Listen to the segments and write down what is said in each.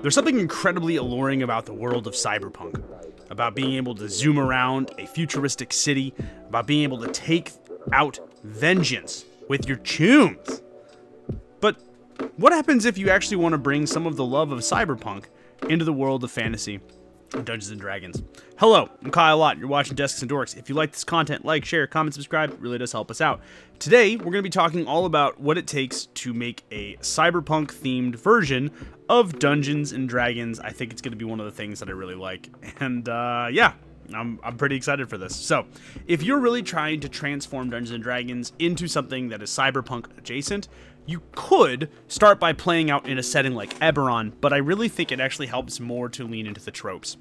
There's something incredibly alluring about the world of cyberpunk, about being able to zoom around a futuristic city, about being able to take out vengeance with your chooms. But what happens if you actually want to bring some of the love of cyberpunk into the world of fantasy and Dungeons and Dragons? Hello, I'm Kyle Lott. You're watching Desks and Dorks. If you like this content, like, share, comment, subscribe. It really does help us out. Today, we're going to be talking all about what it takes to make a cyberpunk-themed version of Dungeons and Dragons. I think it's going to be one of the things that I really like. And, yeah. I'm pretty excited for this. So, if you're really trying to transform Dungeons and Dragons into something that is cyberpunk adjacent, you could start by playing out in a setting like Eberron, but I really think it actually helps more to lean into the tropes.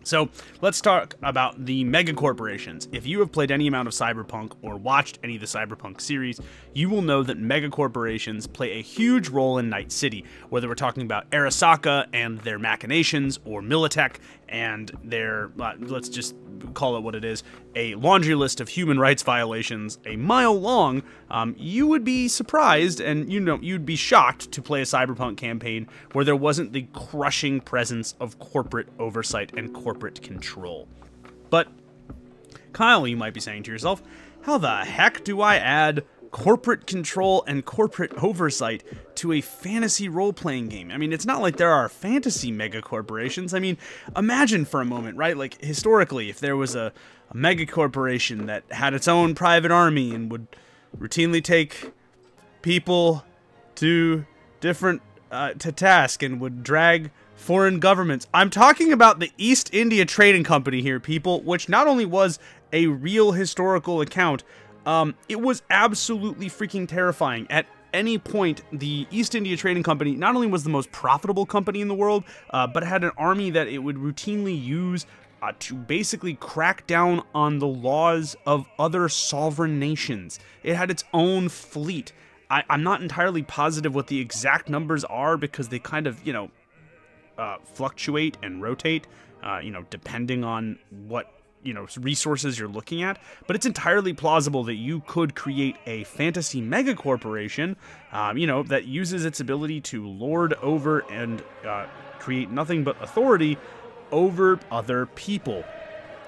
So, let's talk about the mega corporations. If you have played any amount of Cyberpunk or watched any of the Cyberpunk series, you will know that mega corporations play a huge role in Night City, whether we're talking about Arasaka and their machinations, or Militech and their, let's just call it what it is, a laundry list of human rights violations a mile long. You would be surprised and you'd be shocked to play a Cyberpunk campaign where there wasn't the crushing presence of corporate oversight and corporate control. But Kyle, you might be saying to yourself, how the heck do I add corporate control and corporate oversight to a fantasy role-playing game? I mean, it's not like there are fantasy mega corporations. I mean, imagine for a moment, right? Like, historically, if there was a mega corporation that had its own private army and would routinely take people to different, to task and would drag foreign governments. I'm talking about the East India Trading Company here, people, which not only was a real historical account, it was absolutely freaking terrifying. At any point, the East India Trading Company not only was the most profitable company in the world, but had an army that it would routinely use to basically crack down on the laws of other sovereign nations. It had its own fleet. I'm not entirely positive what the exact numbers are because they kind of, fluctuate and rotate, depending on what resources you're looking at, but it's entirely plausible that you could create a fantasy mega corporation, that uses its ability to lord over and create nothing but authority over other people.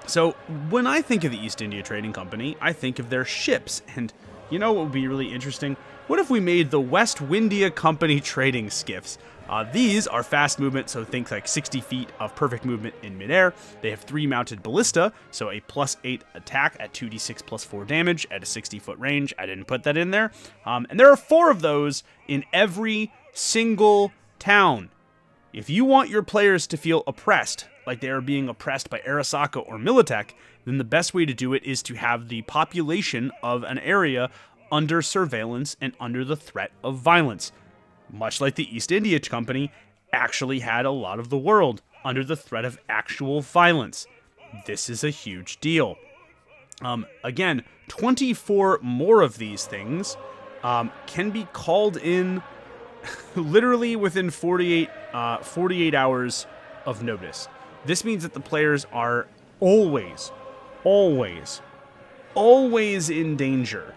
So when I think of the East India Trading Company, I think of their ships, and what would be really interesting? What if we made the West Windia Company trading skiffs? These are fast movement, so think like 60 feet of perfect movement in midair. They have 3 mounted ballista, so a +8 attack at 2d6 +4 damage at a 60-foot range. I didn't put that in there. And there are 4 of those in every single town. If you want your players to feel oppressed, like they are being oppressed by Arasaka or Militech, then the best way to do it is to have the population of an area under surveillance and under the threat of violence. Much like the East India Company actually had a lot of the world under the threat of actual violence. This is a huge deal. Again, 24 more of these things can be called in literally within 48 hours of notice. This means that the players are always in danger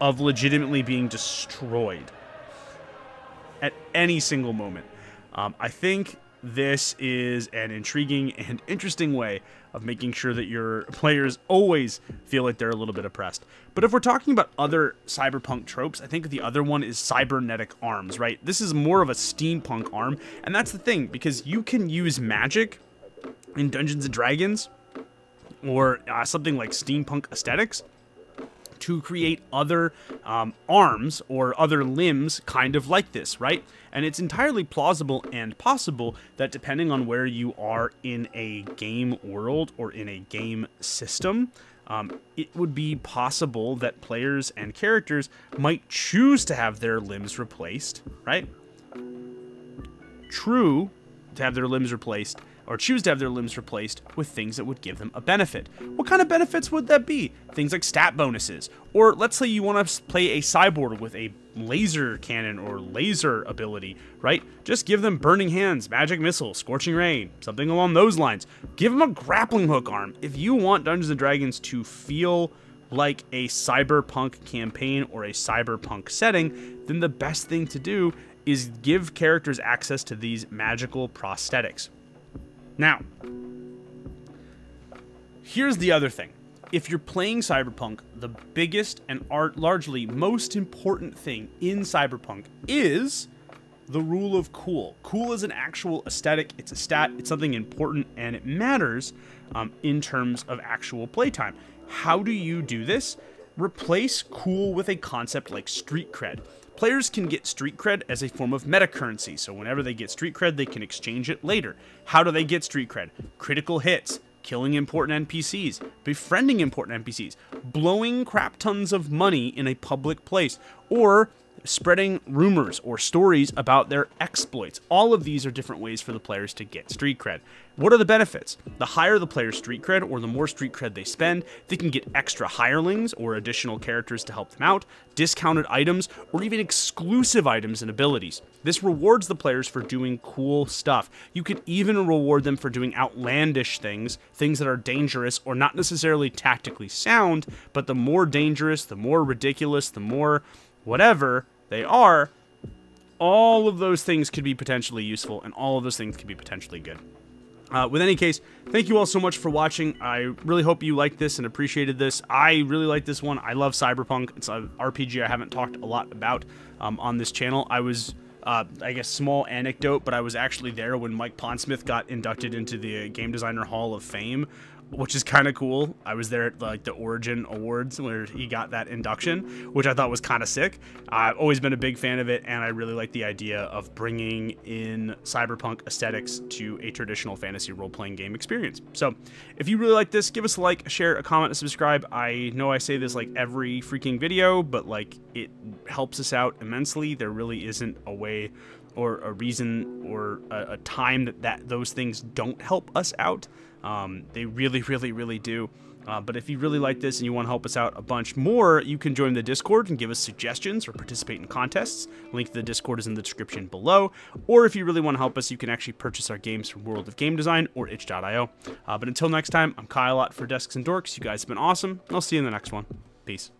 of legitimately being destroyed at any single moment. I think this is an intriguing and interesting way of making sure that your players always feel like they're a little bit oppressed. But if we're talking about other cyberpunk tropes, I think the other one is cybernetic arms, right? This is more of a steampunk arm, and that's the thing, because you can use magic in Dungeons and Dragons, or something like steampunk aesthetics, to create other arms or other limbs kind of like this, right? And it's entirely plausible and possible that depending on where you are in a game world or in a game system, it would be possible that players and characters might choose to have their limbs replaced, right? To have their limbs replaced, or choose to have their limbs replaced with things that would give them a benefit. What kind of benefits would that be? Things like stat bonuses. Or let's say you want to play a cyborg with a laser cannon or laser ability, right? Just give them burning hands, magic missile, scorching ray, something along those lines. Give them a grappling hook arm. If you want Dungeons & Dragons to feel like a cyberpunk campaign or a cyberpunk setting, then the best thing to do is give characters access to these magical prosthetics. Now, here's the other thing. If you're playing Cyberpunk, the biggest and largely most important thing in Cyberpunk is the rule of cool. Cool is an actual aesthetic, it's a stat, it's something important, and it matters in terms of actual playtime. How do you do this? Replace cool with a concept like street cred. Players can get street cred as a form of meta currency, so whenever they get street cred, they can exchange it later. How do they get street cred? Critical hits, killing important NPCs, befriending important NPCs, blowing crap tons of money in a public place, or spreading rumors or stories about their exploits. All of these are different ways for the players to get street cred. What are the benefits? The higher the player's street cred, or the more street cred they spend, they can get extra hirelings or additional characters to help them out, discounted items, or even exclusive items and abilities. This rewards the players for doing cool stuff. You could even reward them for doing outlandish things, things that are dangerous or not necessarily tactically sound, but the more dangerous, the more ridiculous, the more whatever they are, all of those things could be potentially useful, and all of those things could be potentially good. With any case, thank you all so much for watching. I really hope you liked this and appreciated this. I really like this one. I love Cyberpunk. It's an RPG I haven't talked a lot about on this channel. I was, I guess, small anecdote, but I was actually there when Mike Pondsmith got inducted into the Game Designer Hall of Fame, which is kind of cool. I was there at like the Origin Awards where he got that induction, which I thought was kind of sick. I've always been a big fan of it, and I really like the idea of bringing in cyberpunk aesthetics to a traditional fantasy role-playing game experience. So if you really like this, give us a like, a share, a comment, a subscribe. I know I say this like every freaking video, but like it helps us out immensely. There really isn't a way or a reason or a time that those things don't help us out. They really, really, really do. But if you really like this and you want to help us out a bunch more, you can join the Discord and give us suggestions or participate in contests. Link to the Discord is in the description below. Or if you really want to help us, you can actually purchase our games from World of Game Design or itch.io. But until next time, I'm Kyle for Desks and Dorks. You guys have been awesome. I'll see you in the next one. Peace.